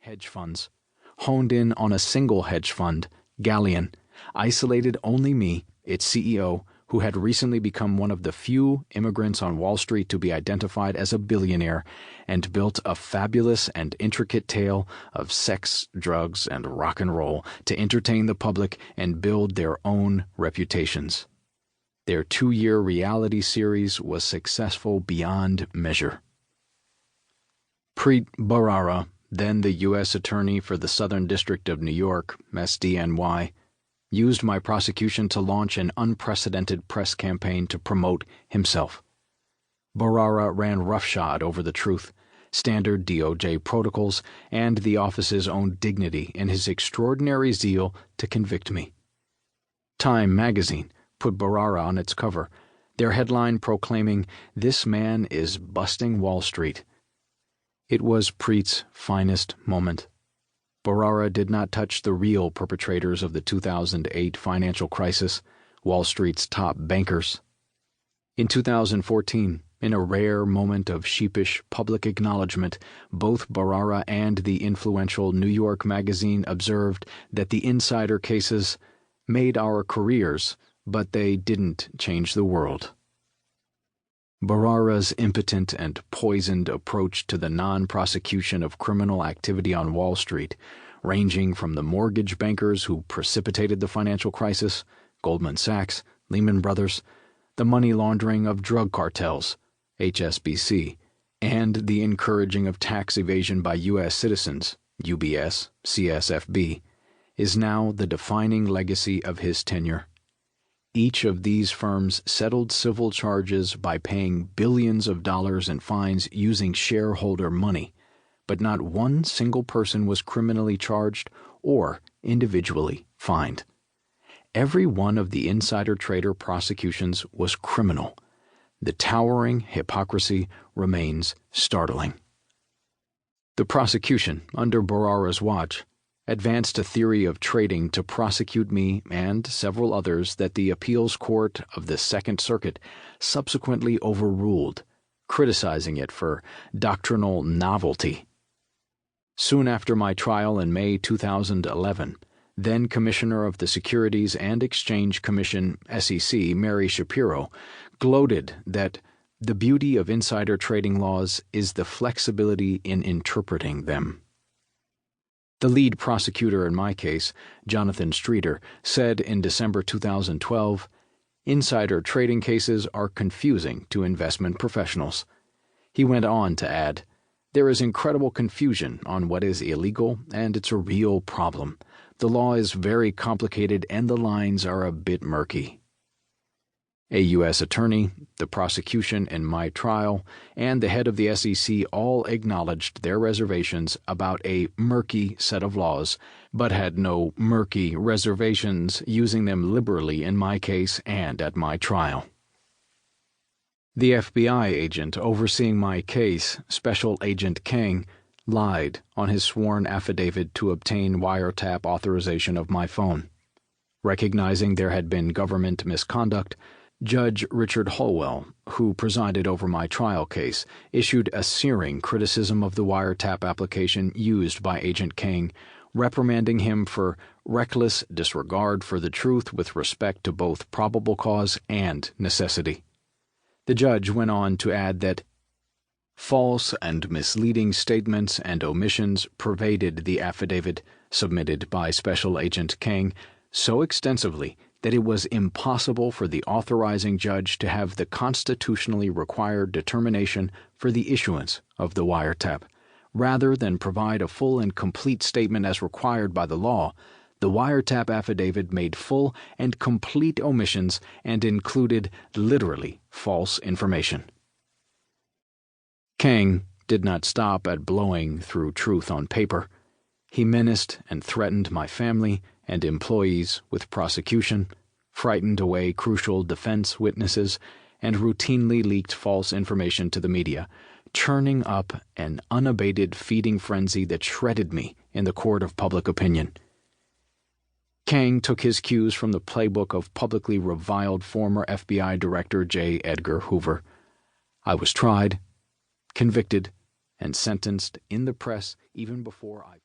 hedge funds, honed in on a single hedge fund, Galleon, isolated only me, its CEO, who had recently become one of the few immigrants on Wall Street to be identified as a billionaire, and built a fabulous and intricate tale of sex, drugs, and rock and roll to entertain the public and build their own reputations. Their 2-year reality series was successful beyond measure. Preet Bharara, then the U.S. Attorney for the Southern District of New York, SDNY, used my prosecution to launch an unprecedented press campaign to promote himself. Bharara ran roughshod over the truth, standard DOJ protocols, and the office's own dignity in his extraordinary zeal to convict me. Time magazine put Bharara on its cover, their headline proclaiming, "This man is busting Wall Street." It was Preet's finest moment. Bharara did not touch the real perpetrators of the 2008 financial crisis, Wall Street's top bankers. In 2014, in a rare moment of sheepish public acknowledgement, both Bharara and the influential New York Magazine observed that the insider cases made our careers, but they didn't change the world. Bharara's impotent and poisoned approach to the non-prosecution of criminal activity on Wall Street, ranging from the mortgage bankers who precipitated the financial crisis, Goldman Sachs, Lehman Brothers, the money laundering of drug cartels, HSBC, and the encouraging of tax evasion by U.S. citizens, UBS, CSFB, is now the defining legacy of his tenure. Each of these firms settled civil charges by paying billions of dollars in fines using shareholder money, but not one single person was criminally charged or individually fined. Every one of the insider trader prosecutions was criminal. The towering hypocrisy remains startling. The prosecution, under Bharara's watch, advanced a theory of trading to prosecute me and several others that the appeals court of the Second Circuit subsequently overruled, criticizing it for doctrinal novelty. Soon after my trial in May 2011, then Commissioner of the Securities and Exchange Commission, SEC, Mary Shapiro, gloated that the beauty of insider trading laws is the flexibility in interpreting them. The lead prosecutor in my case, Jonathan Streeter, said in December 2012, "Insider trading cases are confusing to investment professionals." He went on to add, "There is incredible confusion on what is illegal, and it's a real problem. The law is very complicated and the lines are a bit murky." A U.S. attorney, the prosecution in my trial, and the head of the SEC all acknowledged their reservations about a murky set of laws, but had no murky reservations using them liberally in my case and at my trial. The FBI agent overseeing my case, Special Agent King, lied on his sworn affidavit to obtain wiretap authorization of my phone. Recognizing there had been government misconduct, Judge Richard Holwell, who presided over my trial case, issued a searing criticism of the wiretap application used by Agent King, reprimanding him for reckless disregard for the truth with respect to both probable cause and necessity. The judge went on to add that false and misleading statements and omissions pervaded the affidavit submitted by Special Agent King so extensively that it was impossible for the authorizing judge to have the constitutionally required determination for the issuance of the wiretap. Rather than provide a full and complete statement as required by the law, the wiretap affidavit made full and complete omissions and included literally false information. King did not stop at blowing through truth on paper. He menaced and threatened my family and employees with prosecution, frightened away crucial defense witnesses, and routinely leaked false information to the media, churning up an unabated feeding frenzy that shredded me in the court of public opinion. King took his cues from the playbook of publicly reviled former FBI Director J. Edgar Hoover. I was tried, convicted, and sentenced in the press even before I